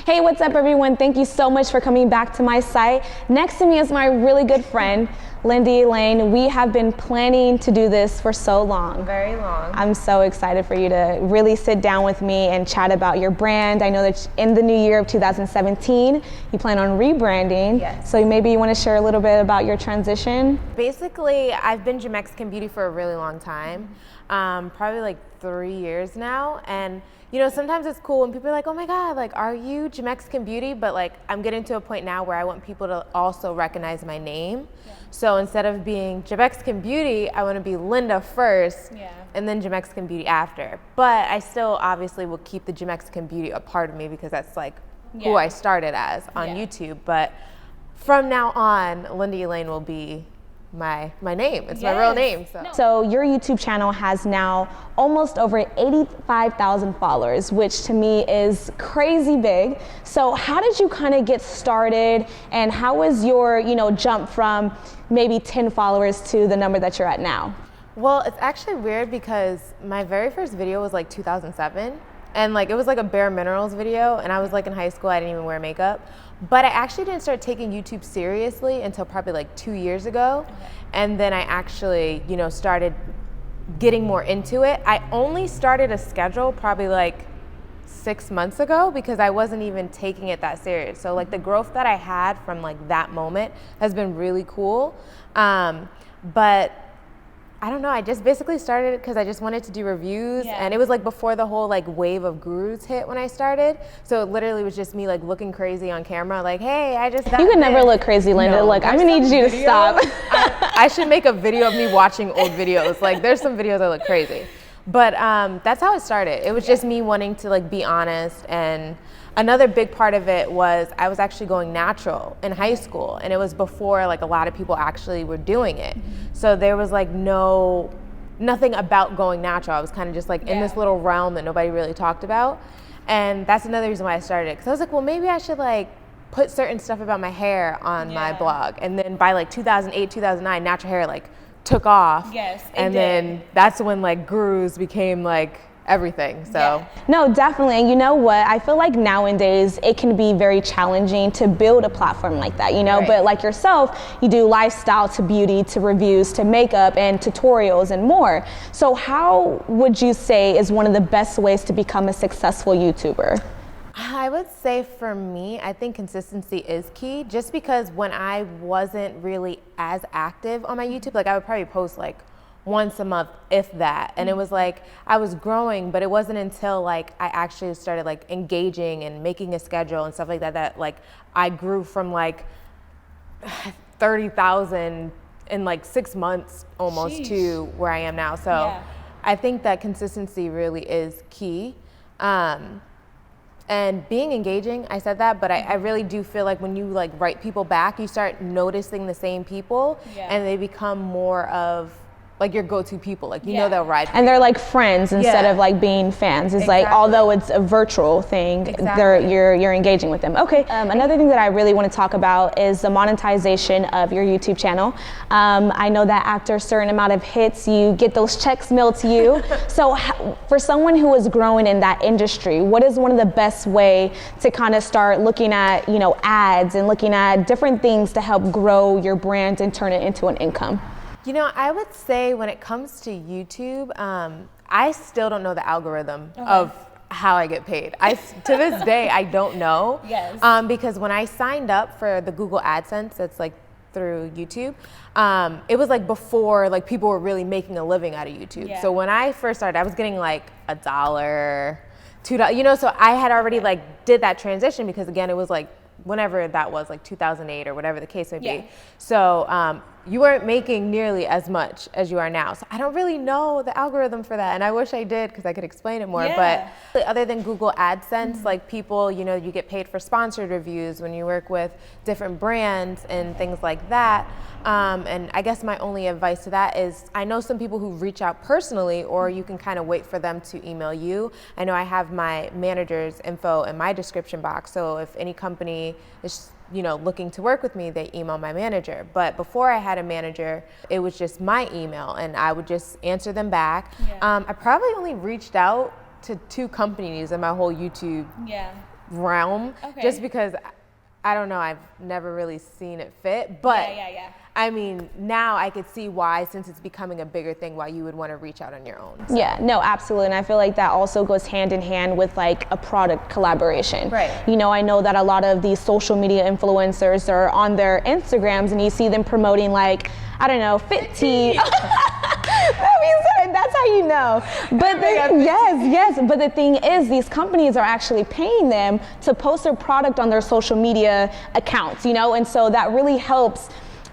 Hey, what's up everyone? Thank you so much for coming back to my site. Next to me is my really good friend, Linda Elaine. We have been planning to do this for so long. Very long. I'm so excited for you to really sit down with me and chat about your brand. I know that in the new year of 2017, you plan on rebranding. Yes. So maybe you want to share a little bit about your transition? Basically, I've been JaMexicanBeauty for a really long time, probably like 3 years now. And you know, sometimes it's cool when people are like, oh my God, like, are you JaMexicanBeauty? But like, I'm getting to a point now where I want people to also recognize my name. Yeah. So instead of being JaMexicanBeauty, I want to be Linda first, and then JaMexicanBeauty after. But I still obviously will keep the JaMexicanBeauty a part of me because that's like who I started as on YouTube. But from now on, Linda Elaine will be my name. It's my real name. So your YouTube channel has now almost over 85,000 followers, which to me is crazy big. So how did you kind of get started, and how was your, jump from maybe 10 followers to the number that you're at now? Well, it's actually weird because my very first video was like 2007. And like, it was like a Bare Minerals video, and I was like in high school, I didn't even wear makeup. But I actually didn't start taking YouTube seriously until probably like 2 years ago. And then I actually, started getting more into it. I only started a schedule probably like 6 months ago because I wasn't even taking it that serious. So like the growth that I had from like that moment has been really cool. But I don't know, I just basically started because I just wanted to do reviews, and it was like before the whole like wave of gurus hit when I started. So it literally was just me like looking crazy on camera, like, hey, I just got You can never look crazy, Linda. No, look, I'm gonna need you to stop. I should make a video of me watching old videos. Like there's some videos that look crazy. But that's how it started. It was just me wanting to like be honest. And another big part of it was I was actually going natural in high school, and it was before like a lot of people actually were doing it. So there was like nothing about going natural. I was kind of just like in this little realm that nobody really talked about. And that's another reason why I started it. Cause I was like, well, maybe I should like put certain stuff about my hair on my blog. And then by like 2008, 2009, natural hair like took off. Yes, and then that's when like gurus became like everything. So no, definitely. And you know what, I feel like nowadays it can be very challenging to build a platform like that, but like yourself, you do lifestyle to beauty to reviews to makeup and tutorials and more. So how would you say is one of the best ways to become a successful YouTuber? I would say for me, I think consistency is key, just because when I wasn't really as active on my YouTube, like I would probably post like once a month, if that. And it was like, I was growing, but it wasn't until like I actually started like engaging and making a schedule and stuff like that, that like I grew from like 30,000 in like 6 months almost to where I am now. So I think that consistency really is key. And being engaging, I said that, but I really do feel like when you like write people back, you start noticing the same people and they become more of like your go-to people, like they'll ride. And they're like friends instead of like being fans. It's like, although it's a virtual thing, you're engaging with them. Okay, another thing that I really want to talk about is the monetization of your YouTube channel. I know that after a certain amount of hits, you get those checks mailed to you. So for someone who is growing in that industry, what is one of the best way to kind of start looking at, ads and looking at different things to help grow your brand and turn it into an income? I would say when it comes to YouTube, I still don't know the algorithm of how I get paid. To this day, I don't know. Because when I signed up for the Google AdSense, that's like through YouTube, it was like before like people were really making a living out of YouTube. So when I first started, I was getting like $1, $2, so I had already like did that transition because again, it was like whenever that was, like 2008 or whatever the case may be. So you weren't making nearly as much as you are now. So I don't really know the algorithm for that. And I wish I did because I could explain it more. But other than Google AdSense, like people, you get paid for sponsored reviews when you work with different brands and things like that. And I guess my only advice to that is I know some people who reach out personally, or you can kind of wait for them to email you. I know I have my manager's info in my description box. So if any company is looking to work with me, they email my manager. But before I had a manager, it was just my email and I would just answer them back. I probably only reached out to 2 companies in my whole YouTube realm, just because I don't know, I've never really seen it fit, but I mean, now I could see why, since it's becoming a bigger thing, why you would want to reach out on your own. So. Yeah, no, absolutely. And I feel like that also goes hand in hand with like a product collaboration. Right. You know, I know that a lot of these social media influencers are on their Instagrams and you see them promoting like, I don't know, fit tea. That's how you know. But yes. But the thing is, these companies are actually paying them to post their product on their social media accounts, you know, and so that really helps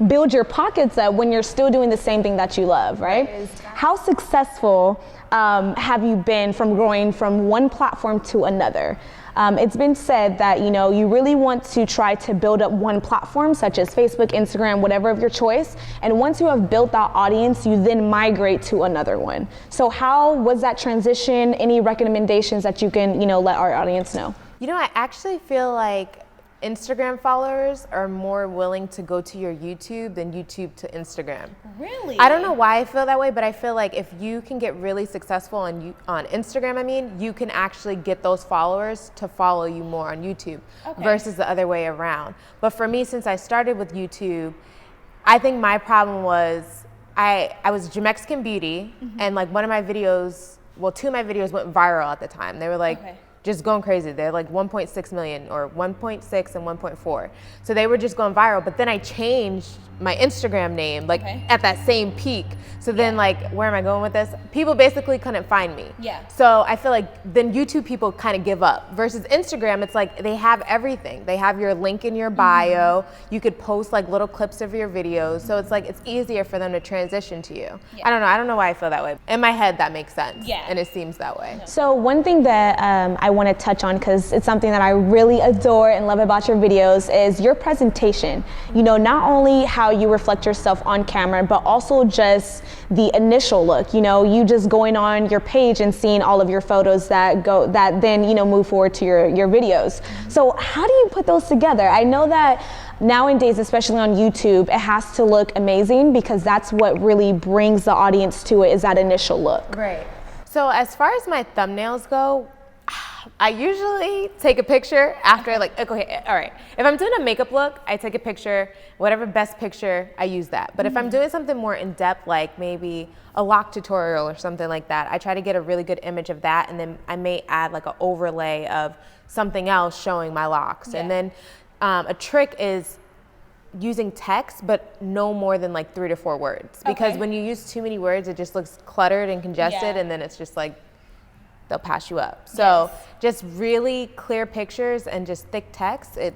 build your pockets up when you're still doing the same thing that you love, right? How successful have you been from growing from one platform to another? It's been said that, you know, you really want to try to build up one platform, such as Facebook, Instagram, whatever of your choice. And once you have built that audience, you then migrate to another one. So how was that transition? Any recommendations that you can, you know, let our audience know? You know, I actually feel like Instagram followers are more willing to go to your YouTube than YouTube to Instagram. Really? I don't know why I feel that way, but I feel like if you can get really successful on Instagram, you can actually get those followers to follow you more on YouTube versus the other way around. But for me, since I started with YouTube, I think my problem was I was JaMexicanBeauty, and like one of my videos, well, 2 of my videos went viral at the time. They were like, just going crazy. They're like 1.6 million or 1.6 and 1.4. So they were just going viral. But then I changed my Instagram name like at that same peak. So then like, where am I going with this? People basically couldn't find me. So I feel like then YouTube people kind of give up versus Instagram. It's like they have everything. They have your link in your bio. You could post like little clips of your videos. So it's like, it's easier for them to transition to you. I don't know. I don't know why I feel that way. In my head, that makes sense. And it seems that way. So one thing that I want to touch on, because it's something that I really adore and love about your videos, is your presentation. You know, not only how you reflect yourself on camera, but also just the initial look. You know, you just going on your page and seeing all of your photos that then, you know, move forward to your videos. So how do you put those together? I know that nowadays, especially on YouTube, it has to look amazing because that's what really brings the audience to it, is that initial look. Right. So as far as my thumbnails go, I usually take a picture after, like, okay, all right. If I'm doing a makeup look, I take a picture, whatever best picture, I use that. But if I'm doing something more in depth, like maybe a lock tutorial or something like that, I try to get a really good image of that, and then I may add like an overlay of something else showing my locks. And then a trick is using text, but no more than like 3 to 4 words. Because when you use too many words, it just looks cluttered and congested, and then it's just like, they'll pass you up. So just really clear pictures and just thick text, it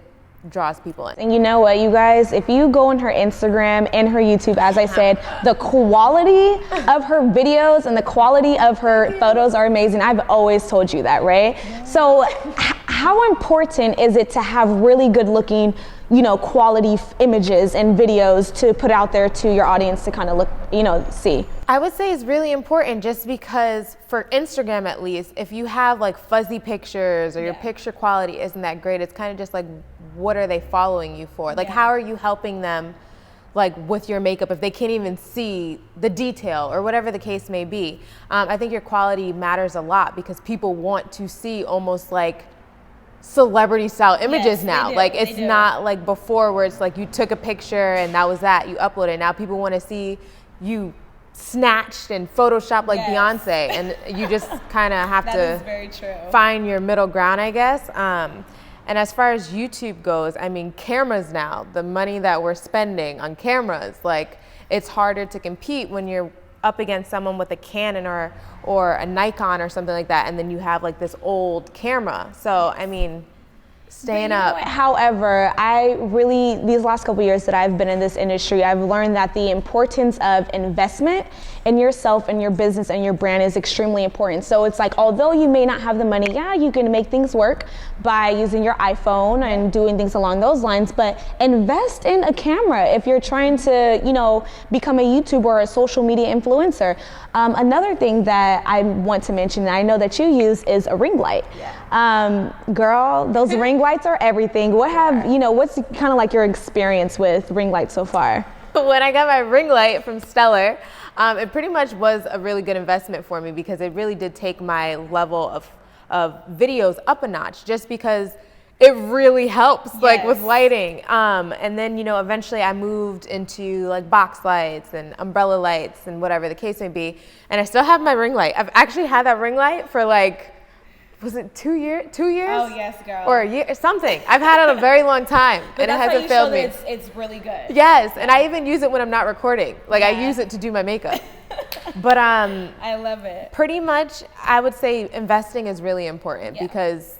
draws people in. And you know what, you guys, if you go on her Instagram and her YouTube, as I said, the quality of her videos and the quality of her photos are amazing. I've always told you that, right? So how important is it to have really good looking, you know, quality images and videos to put out there to your audience to kind of look, you know, see? I would say it's really important, just because for Instagram at least, if you have like fuzzy pictures or your picture quality isn't that great, it's kind of just like, what are they following you for? Like, how are you helping them like with your makeup if they can't even see the detail or whatever the case may be? I think your quality matters a lot because people want to see almost like celebrity style images now. Like it's not like before where it's like you took a picture and that was that, you uploaded. Now people want to see you snatched and photoshopped like Beyonce, and you just kind of have to find your middle ground, I guess. And as far as YouTube goes, I mean, cameras now, the money that we're spending on cameras, like it's harder to compete when you're up against someone with a Canon or a Nikon or something like that, and then you have like this old camera. So I mean, staying up. However, I really, these last couple of years that I've been in this industry, I've learned that the importance of investment in yourself and your business and your brand is extremely important. So it's like, although you may not have the money, you can make things work by using your iPhone and doing things along those lines, but invest in a camera if you're trying to, you know, become a YouTuber or a social media influencer. Another thing that I want to mention that I know that you use is a ring light. Girl, those ring lights are everything. What have, you know, what's kind of like your experience with ring lights so far? When I got my ring light from Stellar, it pretty much was a really good investment for me because it really did take my level of videos up a notch, just because it really helps like with lighting. And then, you know, eventually I moved into like box lights and umbrella lights and whatever the case may be. And I still have my ring light. I've actually had that ring light for like, was it 2 years? 2 years? Oh yes, girl. Or a year, or something. I've had it a very long time, and it hasn't failed me. It's really good. Yes, and I even use it when I'm not recording. Like I use it to do my makeup. But I love it. Pretty much, I would say investing is really important because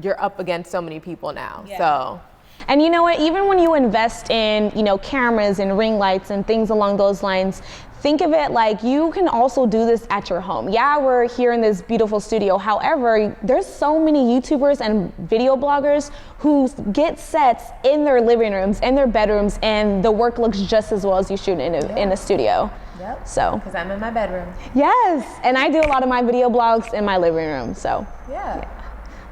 you're up against so many people now. So. And you know what? Even when you invest in, you know, cameras and ring lights and things along those lines, think of it like you can also do this at your home. Yeah, we're here in this beautiful studio. However, there's so many YouTubers and video bloggers who get sets in their living rooms, in their bedrooms, and the work looks just as well as you shoot in a studio. Yep. So. Because I'm in my bedroom. Yes, and I do a lot of my video blogs in my living room. So. Yeah.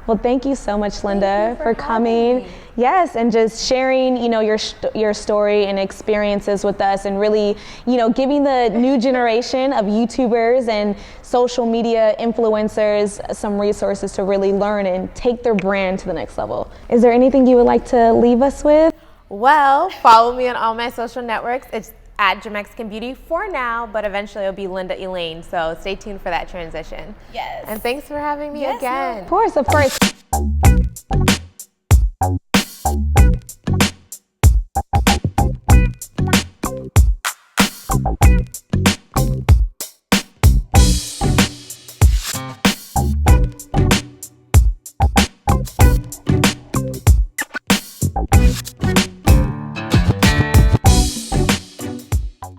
Well, thank you so much, Linda, for coming. Yes, and just sharing, you know, your story and experiences with us, and really, you know, giving the new generation of YouTubers and social media influencers some resources to really learn and take their brand to the next level. Is there anything you would like to leave us with? Well, follow me on all my social networks. It's at JaMexicanBeauty for now, but eventually it'll be Linda Elaine. So stay tuned for that transition. Yes. And thanks for having me again. Of course, of course.